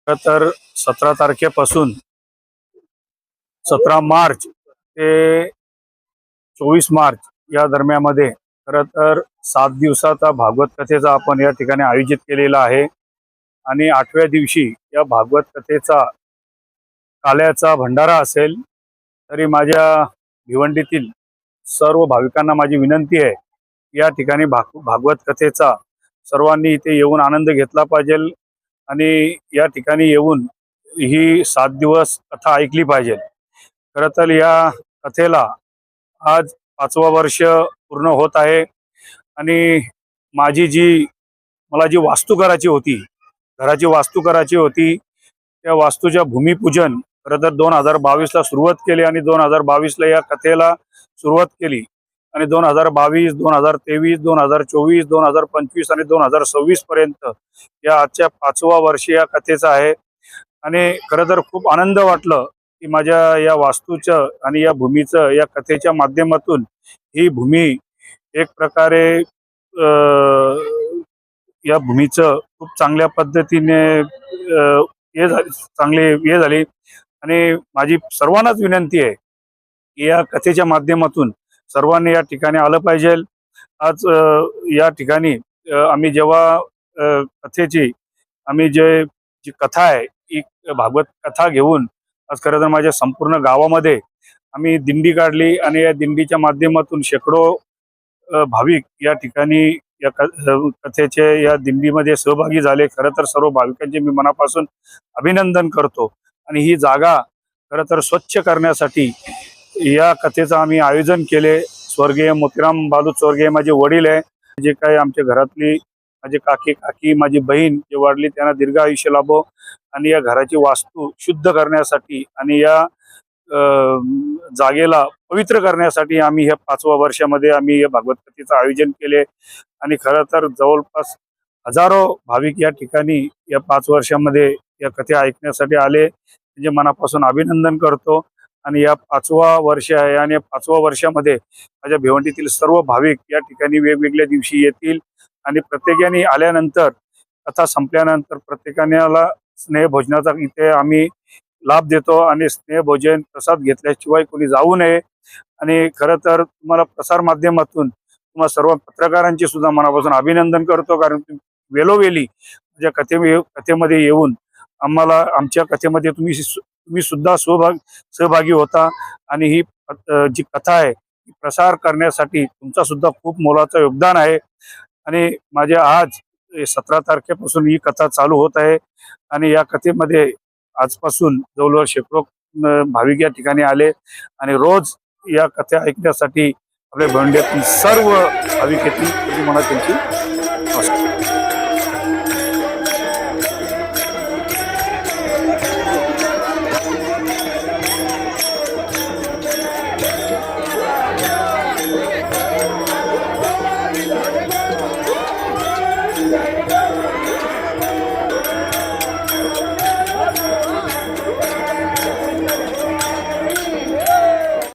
तर 17 तारखेपासून 17 मार्च ते 24 मार्च या दरम्यामध्ये खरं तर 7 दिवसाचा भागवत कथेचा आपण या ठिकाणी आयोजित केलेला आहे। आणि 8व्या दिवशी या भागवत कथेचा काल्याचा भंडारा असेल। तरी माझ्या भिवंडीतील सर्व भाविकांना माझी विनंती आहे, या ठिकाणी भागवत कथेचा सर्वांनी इथे येऊन आनंद घेतला पाहिजे आणि या ठिकाणी येऊन ही 7 दिवस कथा ऐकली पाहिजे। खरं तर या कथेला आज 5वं वर्ष पूर्ण होत आहे आणि मला जी वास्तू करायची होती, घराची वास्तू करायची होती, त्या वास्तूच्या भूमिपूजन खरं तर 2022 ला सुरुवात केली आणि 2022 ला या कथेला सुरुवात केली आणि 2022, 2023, 2024, 2025 आणि 2026 पर्यंत या आजच्या 5वं वर्ष या कथेचा आहे। आणि खरं तर खूप आनंद वाटलं की माझ्या या वास्तूचं आणि या भूमीचं या कथेच्या माध्यमातून ही भूमी एक प्रकारे या भूमीचं खूप चांगल्या पद्धतीने हे झाली आणि माझी सर्वांनाच विनंती आहे की या कथेच्या माध्यमातून सर्वांनी या ठिकाणी आलं पाहिजे। आज या ठिकाणी आम्ही जेव्हा कथेची जी कथा आहे ही भागवत कथा घेऊन आज खरं तर माझ्या संपूर्ण गावामध्ये आम्ही दिंडी काढली आणि या दिंडीच्या माध्यमातून शेकडो भाविक या ठिकाणी या कथेचे या दिंडीमध्ये सहभागी झाले। खरं तर सर्व भाविकांचे मी मनापासून अभिनंदन करतो आणि ही जागा खरं तर स्वच्छ करण्यासाठी या कथेचं आम्ही आयोजन केले। स्वर्गीय मोतीराम बालू स्वर्गीय माझे वडील आहे, जे काही आमच्या घरातली माझे काकी माझी बहीण जे वाढली त्यांना दीर्घ आयुष्य लाभो आणि या घराची वास्तू शुद्ध करण्यासाठी आणि या जागेला पवित्र करण्यासाठी आम्ही ह्या 5व्या वर्षामध्ये आम्ही या भागवत कथेचं आयोजन केले आणि खरं तर जवळपास हजारो भाविक या ठिकाणी या 5 वर्षामध्ये या कथे ऐकण्यासाठी आले, म्हणजे मनापासून अभिनंदन करतो। आणि या 5वं वर्ष आहे आणि या 5व्या वर्षामध्ये माझ्या भिवंडीतील सर्व भाविक या ठिकाणी वेगवेगळ्या दिवशी येतील आणि प्रत्येकाने आल्यानंतर कथा संपल्यानंतर प्रत्येकाला स्नेहभोजनाचा इथे आम्ही लाभ देतो आणि स्नेहभोजन प्रसाद घेतल्याशिवाय कोणी जाऊ नये। आणि खरं तर तुम्हाला प्रसार माध्यमातून तुम्हाला सर्व पत्रकारांचे सुद्धा मनापासून अभिनंदन करतो, कारण वेळोवेळी माझ्या कथेमध्ये येऊन आम्हाला आमच्या कथेमध्ये तुम्ही सुद्धा सहभागी होता आणि ही जी कथा आहे ती प्रसार करण्यासाठी तुमचा सुद्धा खूप मोलाचं योगदान आहे। आणि माझ्या आज 17 तारखेपासून ही कथा चालू होत आहे आणि या कथेमध्ये आजपासून जवळजवळ शेकडो भाविक या ठिकाणी आले आणि रोज या कथा ऐकण्यासाठी आपल्या भिवंडीतील सर्व भाविक येतील, मला त्यांची